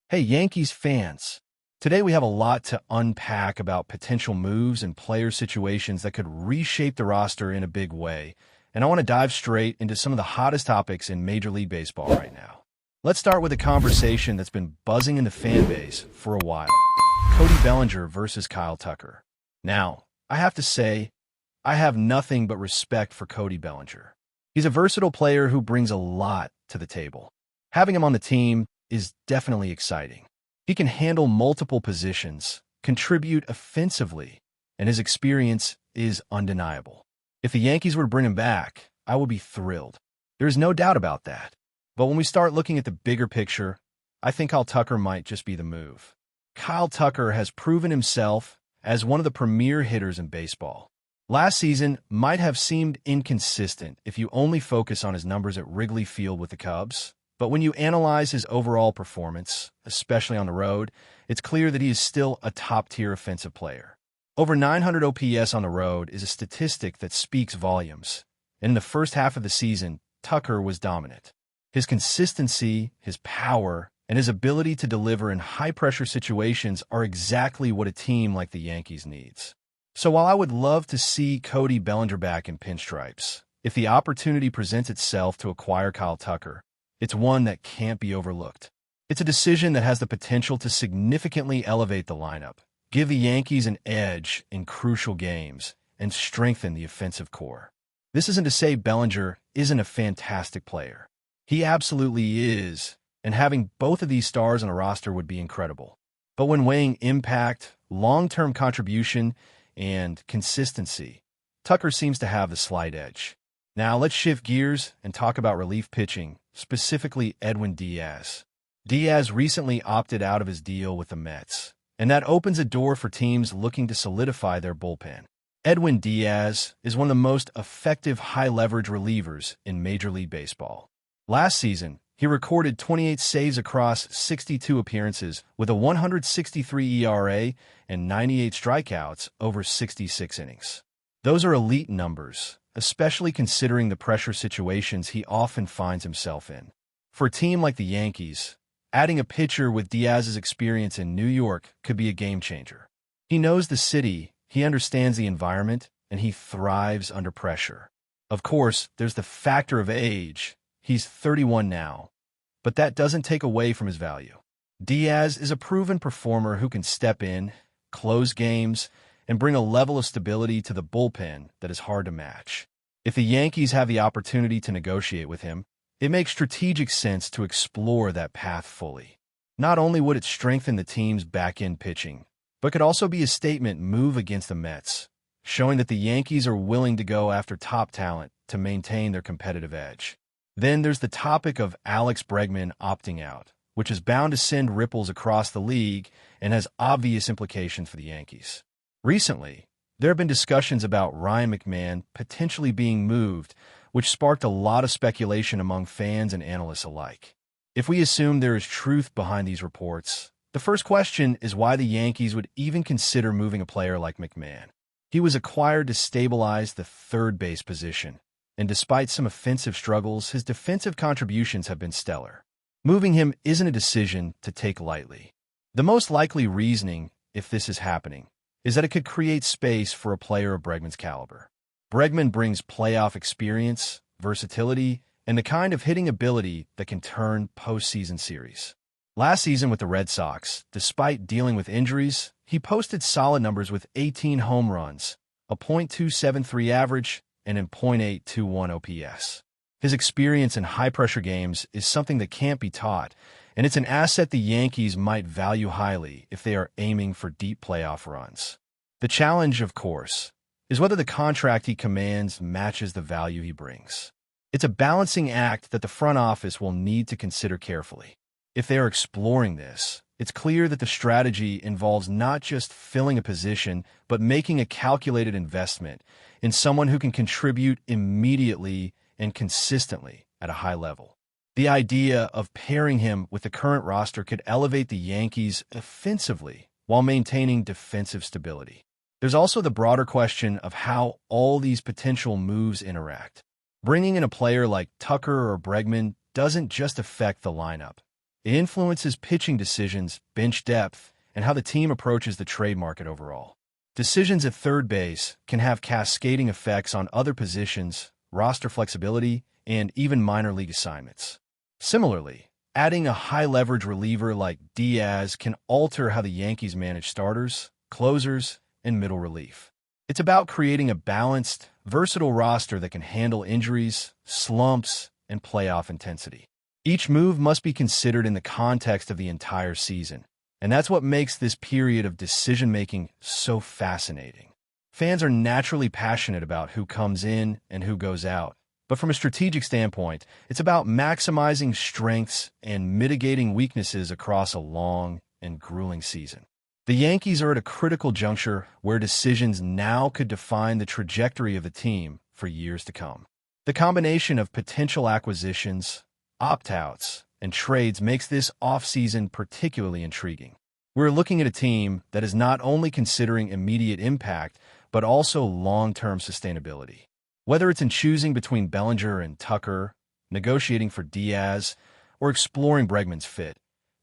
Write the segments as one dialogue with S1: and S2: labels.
S1: Hey, Yankees fans. Today we have a lot to unpack about potential moves and player situations that could reshape the roster in a big way. And I want to dive straight into some of the hottest topics in Major League Baseball right now. Let's start with a conversation that's been buzzing in the fan base for a while. Cody Bellinger versus Kyle Tucker. Now, I have to say, I have nothing but respect for Cody Bellinger. He's a versatile player who brings a lot to the table. Having him on the team is definitely exciting. He can handle multiple positions, contribute offensively, and his experience is undeniable. If the Yankees were to bring him back, I would be thrilled. There's no doubt about that. But when we start looking at the bigger picture, I think Kyle Tucker might just be the move. Kyle Tucker has proven himself as one of the premier hitters in baseball. Last season might have seemed inconsistent if you only focus on his numbers at Wrigley Field with the Cubs. But when you analyze his overall performance, especially on the road, it's clear that he is still a top-tier offensive player. Over 900 OPS on the road is a statistic that speaks volumes. And in the first half of the season, Tucker was dominant. His consistency, his power, and his ability to deliver in high-pressure situations are exactly what a team like the Yankees needs. So while I would love to see Cody Bellinger back in pinstripes, if the opportunity presents itself to acquire Kyle Tucker, it's one that can't be overlooked. It's a decision that has the potential to significantly elevate the lineup, give the Yankees an edge in crucial games, and strengthen the offensive core. This isn't to say Bellinger isn't a fantastic player. He absolutely is, and having both of these stars on a roster would be incredible. But when weighing impact, long-term contribution, and consistency, Tucker seems to have the slight edge. Now let's shift gears and talk about relief pitching, specifically Edwin Diaz. Diaz recently opted out of his deal with the Mets, and that opens a door for teams looking to solidify their bullpen. Edwin Diaz is one of the most effective high-leverage relievers in Major League Baseball. Last season, he recorded 28 saves across 62 appearances with a 163 ERA and 98 strikeouts over 66 innings. Those are elite numbers, especially considering the pressure situations he often finds himself in. For a team like the Yankees, adding a pitcher with Diaz's experience in New York could be a game-changer. He knows the city, he understands the environment, and he thrives under pressure. Of course, there's the factor of age. He's 31 now, but that doesn't take away from his value. Diaz is a proven performer who can step in, close games, and bring a level of stability to the bullpen that is hard to match. If the Yankees have the opportunity to negotiate with him, it makes strategic sense to explore that path fully. Not only would it strengthen the team's back-end pitching, but could also be a statement move against the Mets, showing that the Yankees are willing to go after top talent to maintain their competitive edge. Then there's the topic of Alex Bregman opting out, which is bound to send ripples across the league and has obvious implications for the Yankees. Recently, there have been discussions about Ryan McMahon potentially being moved, which sparked a lot of speculation among fans and analysts alike. If we assume there is truth behind these reports, the first question is why the Yankees would even consider moving a player like McMahon. He was acquired to stabilize the third base position, and despite some offensive struggles, his defensive contributions have been stellar. Moving him isn't a decision to take lightly. The most likely reasoning, if this is happening, is that it could create space for a player of Bregman's caliber. Bregman brings playoff experience, versatility, and the kind of hitting ability that can turn postseason series. Last season with the Red Sox, despite dealing with injuries, he posted solid numbers with 18 home runs, a .273 average, and an .821 OPS. His experience in high-pressure games is something that can't be taught, and it's an asset the Yankees might value highly if they are aiming for deep playoff runs. The challenge, of course, is whether the contract he commands matches the value he brings. It's a balancing act that the front office will need to consider carefully. If they are exploring this, it's clear that the strategy involves not just filling a position, but making a calculated investment in someone who can contribute immediately and consistently at a high level. The idea of pairing him with the current roster could elevate the Yankees offensively while maintaining defensive stability. There's also the broader question of how all these potential moves interact. Bringing in a player like Tucker or Bregman doesn't just affect the lineup. It influences pitching decisions, bench depth, and how the team approaches the trade market overall. Decisions at third base can have cascading effects on other positions, roster flexibility, and even minor league assignments. Similarly, adding a high-leverage reliever like Diaz can alter how the Yankees manage starters, closers, and middle relief. It's about creating a balanced, versatile roster that can handle injuries, slumps, and playoff intensity. Each move must be considered in the context of the entire season, and that's what makes this period of decision-making so fascinating. Fans are naturally passionate about who comes in and who goes out, but from a strategic standpoint, it's about maximizing strengths and mitigating weaknesses across a long and grueling season. The Yankees are at a critical juncture where decisions now could define the trajectory of the team for years to come. The combination of potential acquisitions, opt-outs, and trades makes this offseason particularly intriguing. We're looking at a team that is not only considering immediate impact, but also long-term sustainability. Whether it's in choosing between Bellinger and Tucker, negotiating for Diaz, or exploring Bregman's fit,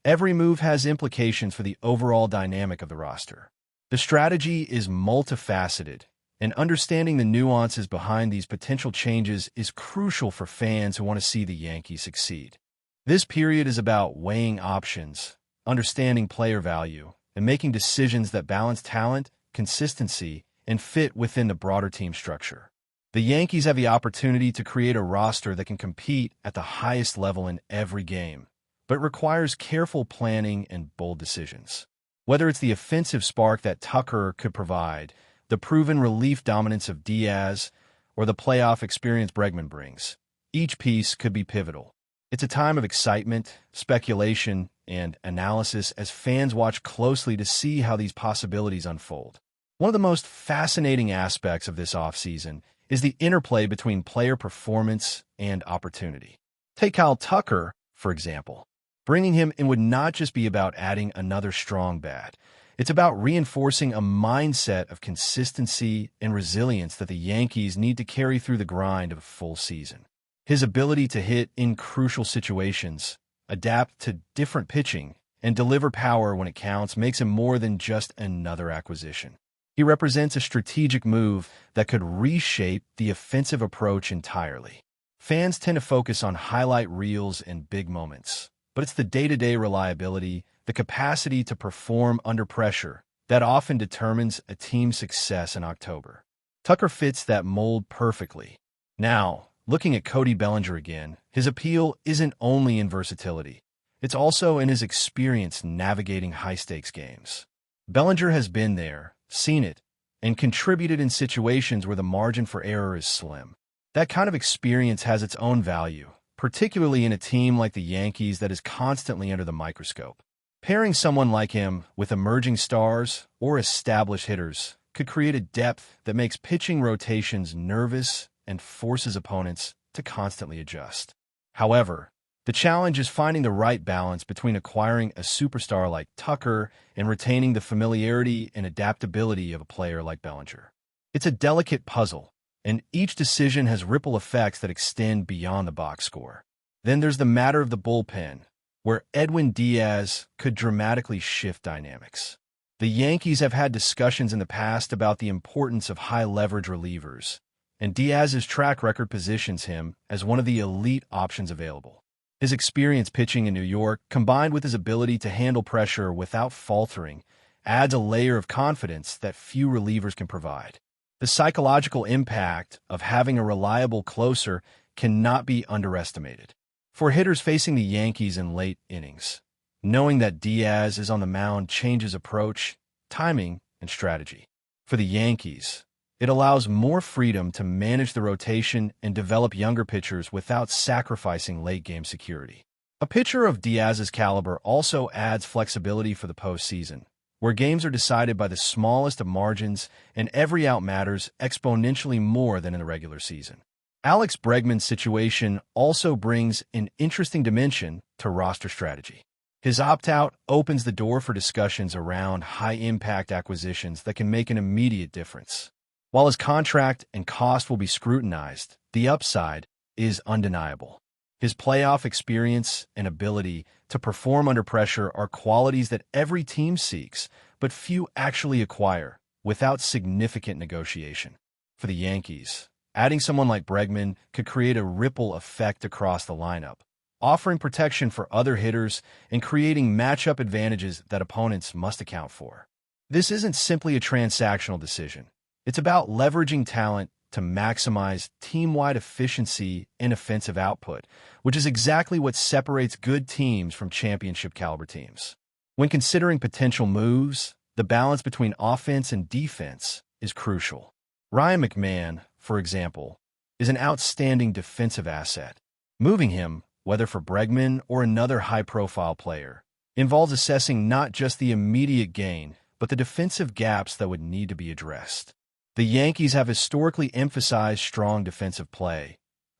S1: every move has implications for the overall dynamic of the roster. The strategy is multifaceted, and understanding the nuances behind these potential changes is crucial for fans who want to see the Yankees succeed. This period is about weighing options, understanding player value, and making decisions that balance talent, consistency, and fit within the broader team structure. The Yankees have the opportunity to create a roster that can compete at the highest level in every game, but requires careful planning and bold decisions. Whether it's the offensive spark that Tucker could provide, the proven relief dominance of Diaz, or the playoff experience Bregman brings, each piece could be pivotal. It's a time of excitement, speculation, and analysis as fans watch closely to see how these possibilities unfold. One of the most fascinating aspects of this offseason is the interplay between player performance and opportunity. Take Kyle Tucker, for example. Bringing him in would not just be about adding another strong bat. It's about reinforcing a mindset of consistency and resilience that the Yankees need to carry through the grind of a full season. His ability to hit in crucial situations, adapt to different pitching, and deliver power when it counts makes him more than just another acquisition. He represents a strategic move that could reshape the offensive approach entirely. Fans tend to focus on highlight reels and big moments, but it's the day-to-day reliability, the capacity to perform under pressure, that often determines a team's success in October. Tucker fits that mold perfectly. Now, looking at Cody Bellinger again, his appeal isn't only in versatility. It's also in his experience navigating high-stakes games. Bellinger has been there, seen it, and contributed in situations where the margin for error is slim. That kind of experience has its own value, particularly in a team like the Yankees that is constantly under the microscope. Pairing someone like him with emerging stars or established hitters could create a depth that makes pitching rotations nervous and forces opponents to constantly adjust. However, the challenge is finding the right balance between acquiring a superstar like Tucker and retaining the familiarity and adaptability of a player like Bellinger. It's a delicate puzzle, and each decision has ripple effects that extend beyond the box score. Then there's the matter of the bullpen, where Edwin Diaz could dramatically shift dynamics. The Yankees have had discussions in the past about the importance of high-leverage relievers, and Diaz's track record positions him as one of the elite options available. His experience pitching in New York, combined with his ability to handle pressure without faltering, adds a layer of confidence that few relievers can provide. The psychological impact of having a reliable closer cannot be underestimated. For hitters facing the Yankees in late innings, knowing that Diaz is on the mound changes approach, timing, and strategy. For the Yankees, it allows more freedom to manage the rotation and develop younger pitchers without sacrificing late-game security. A pitcher of Diaz's caliber also adds flexibility for the postseason, where games are decided by the smallest of margins and every out matters exponentially more than in the regular season. Alex Bregman's situation also brings an interesting dimension to roster strategy. His opt-out opens the door for discussions around high-impact acquisitions that can make an immediate difference. While his contract and cost will be scrutinized, the upside is undeniable. His playoff experience and ability to perform under pressure are qualities that every team seeks, but few actually acquire without significant negotiation. For the Yankees, adding someone like Bregman could create a ripple effect across the lineup, offering protection for other hitters and creating matchup advantages that opponents must account for. This isn't simply a transactional decision. It's about leveraging talent to maximize team-wide efficiency and offensive output, which is exactly what separates good teams from championship-caliber teams. When considering potential moves, the balance between offense and defense is crucial. Ryan McMahon, for example, is an outstanding defensive asset. Moving him, whether for Bregman or another high-profile player, involves assessing not just the immediate gain, but the defensive gaps that would need to be addressed. The Yankees have historically emphasized strong defensive play,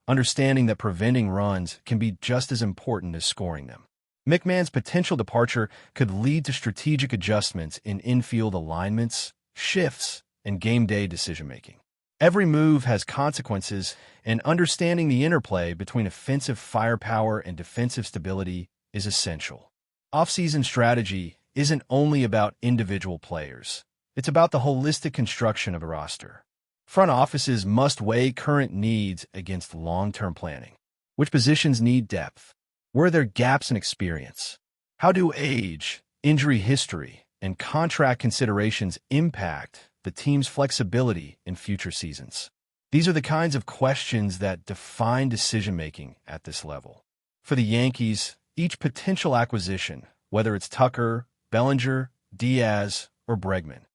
S1: understanding that preventing runs can be just as important as scoring them. McMahon's potential departure could lead to strategic adjustments in infield alignments, shifts, and game-day decision-making. Every move has consequences, and understanding the interplay between offensive firepower and defensive stability is essential. Off-season strategy isn't only about individual players. It's about the holistic construction of a roster. Front offices must weigh current needs against long-term planning. Which positions need depth? Where are there gaps in experience? How do age, injury history, and contract considerations impact the team's flexibility in future seasons? These are the kinds of questions that define decision-making at this level. For the Yankees, each potential acquisition, whether it's Tucker, Bellinger, Diaz, or Bregman,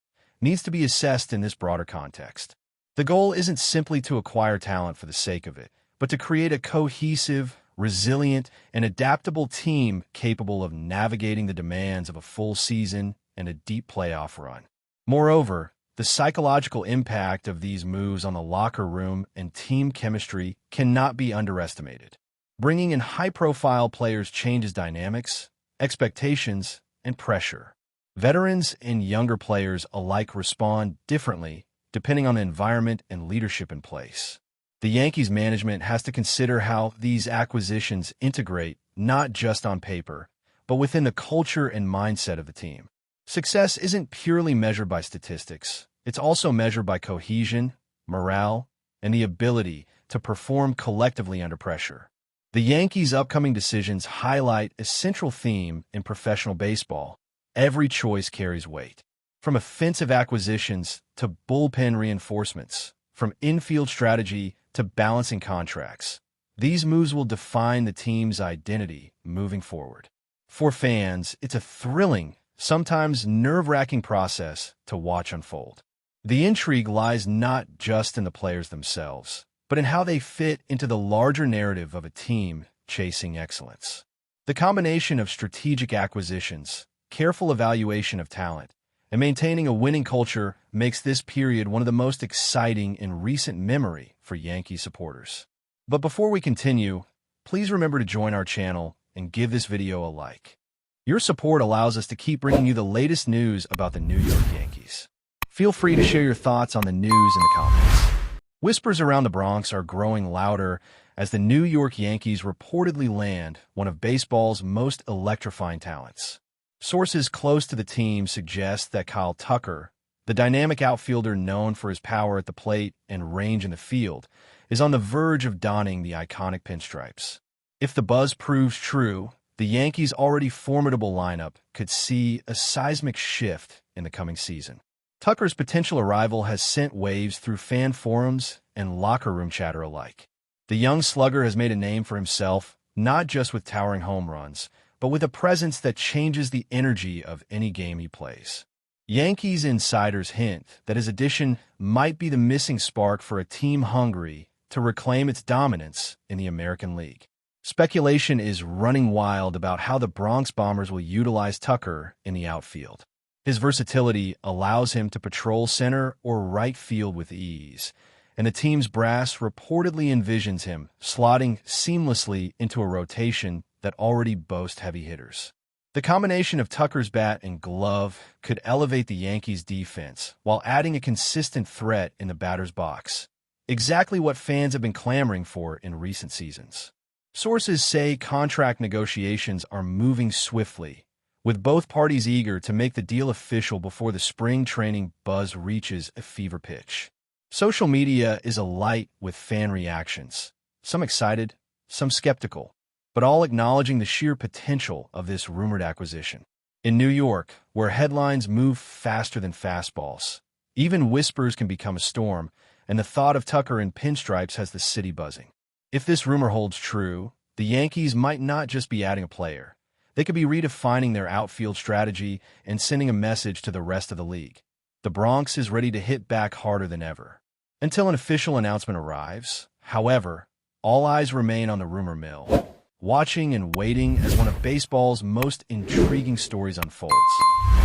S1: needs to be assessed in this broader context. The goal isn't simply to acquire talent for the sake of it, but to create a cohesive, resilient, and adaptable team capable of navigating the demands of a full season and a deep playoff run. Moreover, the psychological impact of these moves on the locker room and team chemistry cannot be underestimated. Bringing in high-profile players changes dynamics, expectations, and pressure. Veterans and younger players alike respond differently depending on the environment and leadership in place. The Yankees management has to consider how these acquisitions integrate not just on paper, but within the culture and mindset of the team. Success isn't purely measured by statistics. It's also measured by cohesion, morale, and the ability to perform collectively under pressure. The Yankees' upcoming decisions highlight a central theme in professional baseball. Every choice carries weight. From offensive acquisitions to bullpen reinforcements, from infield strategy to balancing contracts, these moves will define the team's identity moving forward. For fans, it's a thrilling, sometimes nerve-wracking process to watch unfold. The intrigue lies not just in the players themselves, but in how they fit into the larger narrative of a team chasing excellence. The combination of strategic acquisitions, careful evaluation of talent, and maintaining a winning culture makes this period one of the most exciting in recent memory for Yankee supporters. But before we continue, please remember to join our channel and give this video a like. Your support allows us to keep bringing you the latest news about the New York Yankees. Feel free to share your thoughts on the news in the comments. Whispers around the Bronx are growing louder as the New York Yankees reportedly land one of baseball's most electrifying talents. Sources close to the team suggest that Kyle Tucker, the dynamic outfielder known for his power at the plate and range in the field, is on the verge of donning the iconic pinstripes. If the buzz proves true, the Yankees' already formidable lineup could see a seismic shift in the coming season. Tucker's potential arrival has sent waves through fan forums and locker room chatter alike. The young slugger has made a name for himself, not just with towering home runs, but with a presence that changes the energy of any game he plays. Yankees insiders hint that his addition might be the missing spark for a team hungry to reclaim its dominance in the American League. Speculation is running wild about how the Bronx Bombers will utilize Tucker in the outfield. His versatility allows him to patrol center or right field with ease, and the team's brass reportedly envisions him slotting seamlessly into a rotation that already boasts heavy hitters. The combination of Tucker's bat and glove could elevate the Yankees' defense while adding a consistent threat in the batter's box, exactly what fans have been clamoring for in recent seasons. Sources say contract negotiations are moving swiftly, with both parties eager to make the deal official before the spring training buzz reaches a fever pitch. Social media is alight with fan reactions, some excited, some skeptical, but all acknowledging the sheer potential of this rumored acquisition. In New York, where headlines move faster than fastballs, even whispers can become a storm, and the thought of Tucker in pinstripes has the city buzzing. If this rumor holds true, the Yankees might not just be adding a player. They could be redefining their outfield strategy and sending a message to the rest of the league. The Bronx is ready to hit back harder than ever. Until an official announcement arrives, however, all eyes remain on the rumor mill, watching and waiting as one of baseball's most intriguing stories unfolds.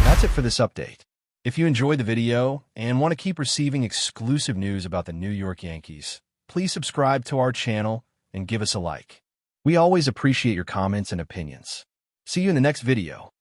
S1: That's it for this update. If you enjoyed the video and want to keep receiving exclusive news about the New York Yankees, please subscribe to our channel and give us a like. We always appreciate your comments and opinions. See you in the next video.